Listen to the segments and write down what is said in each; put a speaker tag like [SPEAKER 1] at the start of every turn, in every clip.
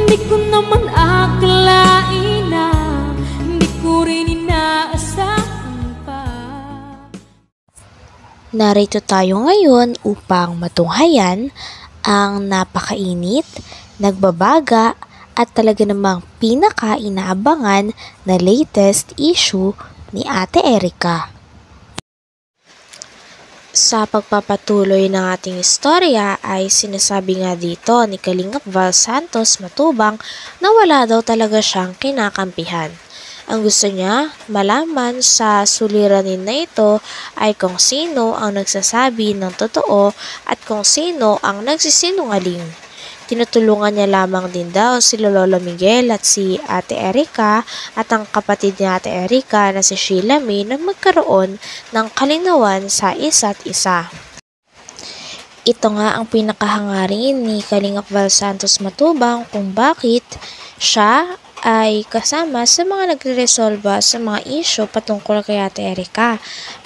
[SPEAKER 1] Di ko naman akalain na di ko rin inaasahan pa.
[SPEAKER 2] Narito tayo ngayon upang matunghayan ang napakainit, nagbabaga at talaga namang pinaka-inaabangan na latest issue ni Ate Erica. Sa pagpapatuloy ng ating istorya ay sinasabi nga dito ni Kalingap Val Santos Matubang na wala daw talaga siyang kinakampihan. Ang gusto niya malaman sa suliranin na ito ay kung sino ang nagsasabi ng totoo at kung sino ang nagsisinungaling. Tinutulungan niya lamang din daw si Lolo Miguel at si Ate Erica at ang kapatid ni Ate Erica na si Sheila May na magkaroon ng kalinawan sa isa't isa. Ito nga ang pinakahangarin ni Kalingap Val Santos Matubang kung bakit siya ay kasama sa mga nagre-resolba sa mga issue patungkol kay Ate Erica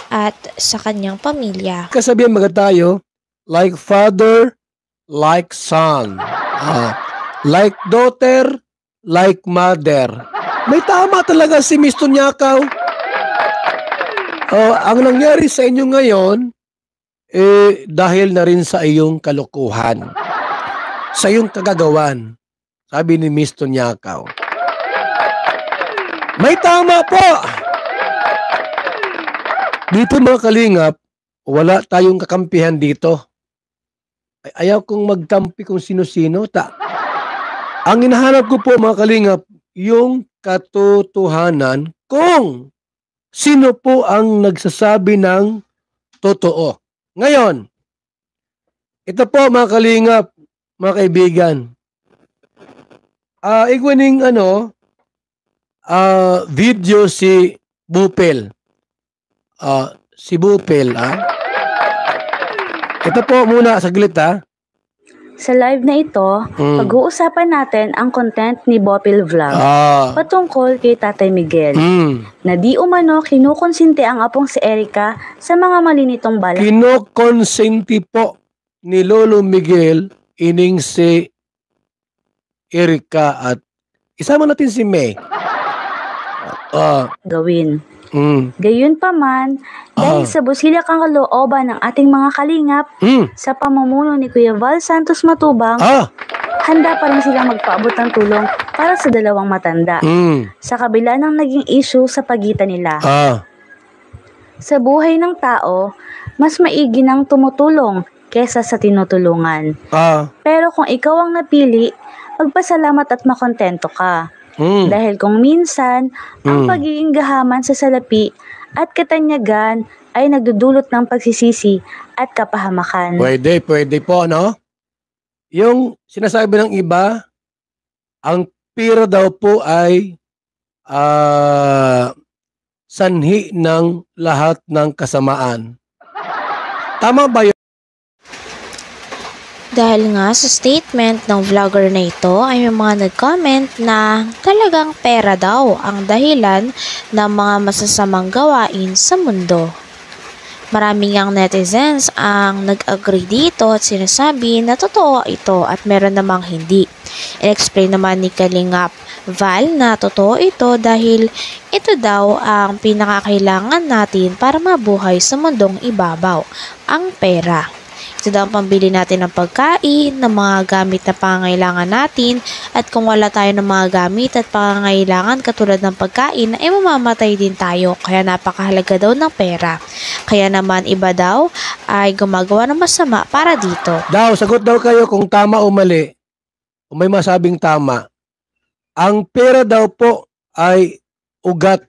[SPEAKER 2] at sa kanyang pamilya.
[SPEAKER 3] Kasabihan mga tayo, like father, like son. Like daughter, like mother. May tama talaga si Miss Tunyakaw. Ang nangyari sa inyo ngayon, dahil na rin sa iyong kalokohan. Sa iyong kagagawan. Sabi ni Miss Tunyakaw. May tama po! Dito mga kalingap, wala tayong kakampihan dito. Ayaw kong magtampi kung sino-sino. Ang hinahanap ko po mga kalingap, yung katotohanan kung sino po ang nagsasabi ng totoo. Ngayon, ito po mga kalingap, mga kaibigan. Igwaning video si Bupel. Si Bupel, Ito po muna, saglit
[SPEAKER 4] Sa live na ito, pag-uusapan natin ang content ni Bopil Vlog patungkol kay Tatay Miguel na di umano kinukonsente ang apong si Erica sa mga malinitong balak.
[SPEAKER 3] Kinukonsente po ni Lolo Miguel ining si Erica at isama natin si May.
[SPEAKER 4] Gawin. Gayon pa man, dahil sa busilak ang kalooban ng ating mga kalingap sa pamumuno ni Kuya Val Santos Matubang, handa pa rin silang magpaabot ng tulong para sa dalawang matanda sa kabila ng naging issue sa pagitan nila. Sa buhay ng tao, mas maigi ng tumutulong kesa sa tinutulungan. Pero kung ikaw ang napili, magpasalamat at makontento ka. Dahil kung minsan, ang pagiging gahaman sa salapi at katanyagan ay nagdudulot ng pagsisisi at kapahamakan.
[SPEAKER 3] Pwede po, no? Yung sinasabi ng iba, ang pira daw po ay sanhi ng lahat ng kasamaan. Tama ba yun?
[SPEAKER 2] Dahil nga sa statement ng vlogger na ito ay may mga nag-comment na talagang pera daw ang dahilan ng mga masasamang gawain sa mundo. Maraming ang netizens ang nag-agree dito at sinasabi na totoo ito at meron namang hindi. I-explain naman ni Kalingap Val na totoo ito dahil ito daw ang pinakakailangan natin para mabuhay sa mundong ibabaw, ang pera. Ito daw ang pambili natin ng pagkain, ng mga gamit na pangangailangan natin at kung wala tayo ng mga gamit at pangangailangan katulad ng pagkain ay mamamatay din tayo kaya napakahalaga daw ng pera. Kaya naman iba daw ay gumagawa ng masama para dito.
[SPEAKER 3] Sagot daw kayo kung tama o mali. Kung may masabing tama. Ang pera daw po ay ugat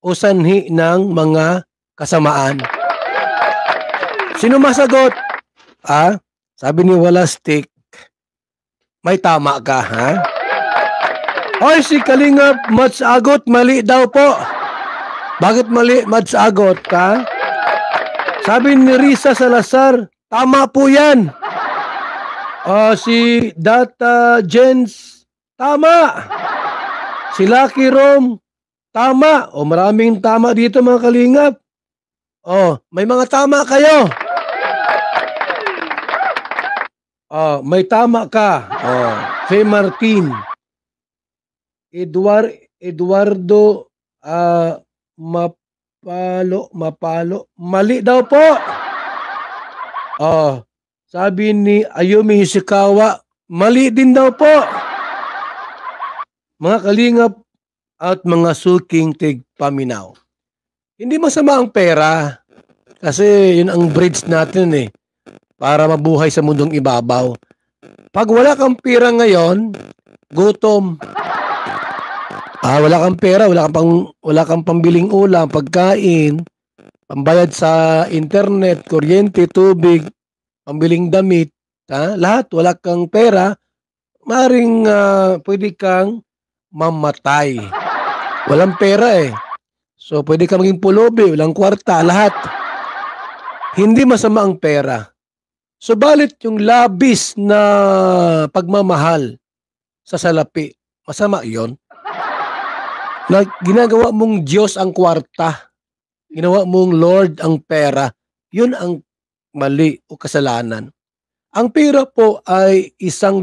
[SPEAKER 3] o sanhi ng mga kasamaan. Sino masagot? Sabi ni Walastik, may tama ka, Hoy, si Kalingap Mats Agot, mali daw po. Bakit mali, Mats Agot, Sabi ni Risa Salazar, tama po yan. Si Data Jens, tama. Si Lucky Rom, tama. Maraming tama dito mga Kalingap. May mga tama kayo. May tama ka. Fe Martin, Eduardo Mapalo. Mali daw po. Sabi ni Ayumi Yoshikawa, mali din daw po. Mga kalingap at mga suking tigpaminaw. Hindi masama ang pera kasi yun ang bridge natin para mabuhay sa mundong ibabaw. Pag wala kang pera ngayon, gutom. Wala kang pera, wala kang pambiling ulam, pagkain, pambayad sa internet, kuryente, tubig, pambiling damit, lahat wala kang pera, maring pwede kang mamatay. Walang pera So pwede kang maging pulubi, walang kwarta, lahat. Hindi masama ang pera. Subalit yung labis na pagmamahal sa salapi, masama yon. Na ginagawa mong Diyos ang kwarta, ginawa mong Lord ang pera, yun ang mali o kasalanan. Ang pera po ay isang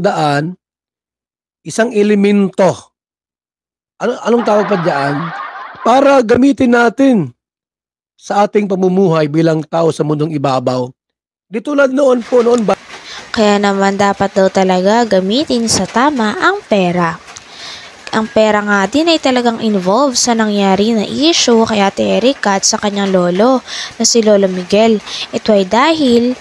[SPEAKER 3] elemento. Anong tawag pa dyan? Para gamitin natin sa ating pamumuhay bilang tao sa mundong ibabaw. Di tulad noon ba?
[SPEAKER 2] Kaya naman dapat daw talaga gamitin sa tama ang pera. Ang pera nga din ay talagang involved sa nangyari na issue kay Ate Erica at sa kanyang lolo na si Lolo Miguel. Ito ay dahil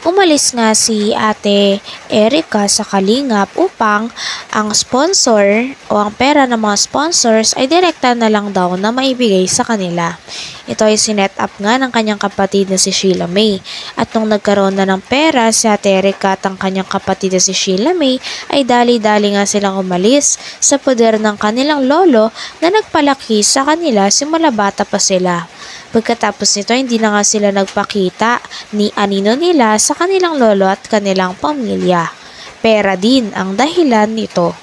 [SPEAKER 2] umalis nga si Ate Erica sa Kalingap upang ang sponsor o ang pera ng mga sponsors ay direkta na lang daw na maibigay sa kanila. Ito ay sinet up nga ng kanyang kapatid na si Sheila May. At nung nagkaroon na ng pera si Ate Erica at ang kanyang kapatid na si Sheila May ay dali-dali nga silang umalis sa poder ng kanilang lolo na nagpalaki sa kanila simula bata pa sila. Pagkatapos nito, hindi na nga sila nagpakita ni anino nila sa kanilang lolo at kanilang pamilya. Pera din ang dahilan nito.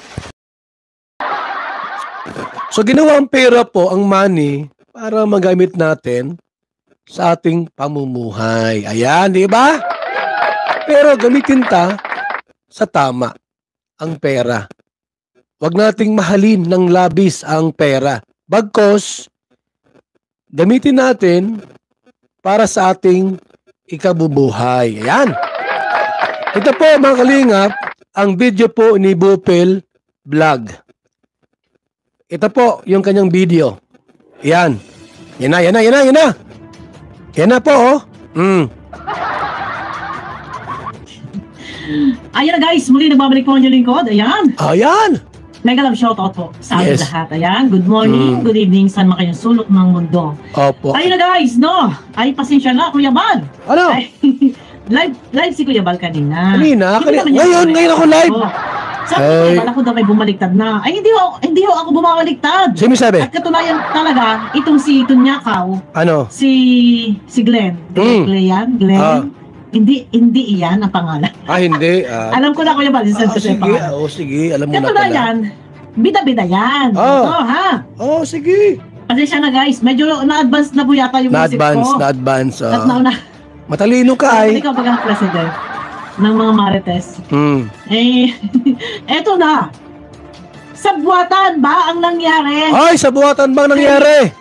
[SPEAKER 3] So ginawa ang pera po, ang money, para magamit natin sa ating pamumuhay. Ayan, di ba? Pero gamitin sa tama ang pera. Huwag nating mahalin ng labis ang pera. Bagkos, gamitin natin para sa ating ikabubuhay. Ayan. Ito po mga kalingap, ang video po ni Bupil Vlog. Ito po yung kanyang video. Ayan. Yan na. Yan na po
[SPEAKER 5] Ayan na guys, muli nagbabalik po ang inyong lingkod.
[SPEAKER 3] Ayan.
[SPEAKER 5] Mega love shoutout po sa ating lahat. Ayan, good morning, good evening, saan man kayong sulok ng mundo.
[SPEAKER 3] Opo.
[SPEAKER 5] Ayun na guys, Ay, pasensya na, Kuya Bal.
[SPEAKER 3] Ano?
[SPEAKER 5] Ay, live si Kuya Bal kanina.
[SPEAKER 3] Ngayon ako live.
[SPEAKER 5] Sabi ko, Kuya Bal, ako daw may bumaliktad na. Ay, hindi ho ako bumabaliktad.
[SPEAKER 3] Sino sabi?
[SPEAKER 5] At katunayan talaga, itong si Tunyakaw.
[SPEAKER 3] Ano?
[SPEAKER 5] Si Glenn. Glenn. Hindi iyan ang pangalan.
[SPEAKER 3] Hindi.
[SPEAKER 5] Alam ko na, Kuya Bal,
[SPEAKER 3] sige, alam mo na pala.
[SPEAKER 5] Katunayan, bida-bida yan.
[SPEAKER 3] Sige.
[SPEAKER 5] Pasensya na guys, medyo na-advance na po yata yung isip ko.
[SPEAKER 3] Na-advance.
[SPEAKER 5] At nauna.
[SPEAKER 3] Matalino ka ay.
[SPEAKER 5] Ikaw pag president ng mga Marites. Eto na. Sabwatan ba ang nangyari?
[SPEAKER 3] Ay, sabwatan ba ang nangyari?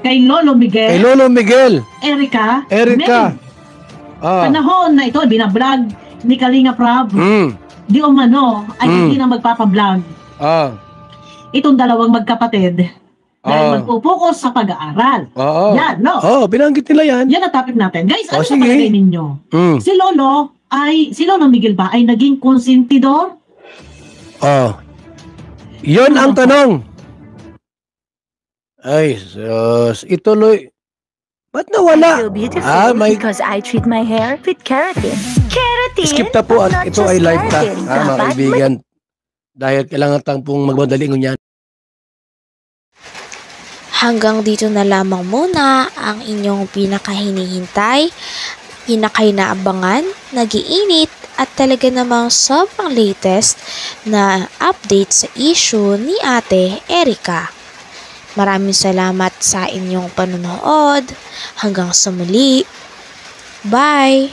[SPEAKER 5] Kay Lolo Miguel. Erica. Panahon na ito, binablog ni Kalinga Prab. Di umano, ay hindi na magpapablog. Itong dalawang magkapatid dahil magpupokus sa pag-aaral. Yan,
[SPEAKER 3] binanggit nila yan.
[SPEAKER 5] Yan ang topic natin. Guys, ano sa palagay ninyo? Si Lolo Miguel ba ay naging konsentidor?
[SPEAKER 3] Yon ang tanong. Ay, ituloy. Ba't nawala?
[SPEAKER 6] I feel beautiful because I treat my hair with keratin. Keratin?
[SPEAKER 3] Skip na po at ito ay live ta, mga kaibigan. Dahil kailangan tang pong magmadali ngunyan.
[SPEAKER 2] Hanggang dito na lamang muna ang inyong pinakahinihintay, pinakainaabangan, nagiinit at talaga namang sobrang latest na update sa issue ni Ate Erica. Maraming salamat sa inyong panonood. Hanggang sa muli. Bye!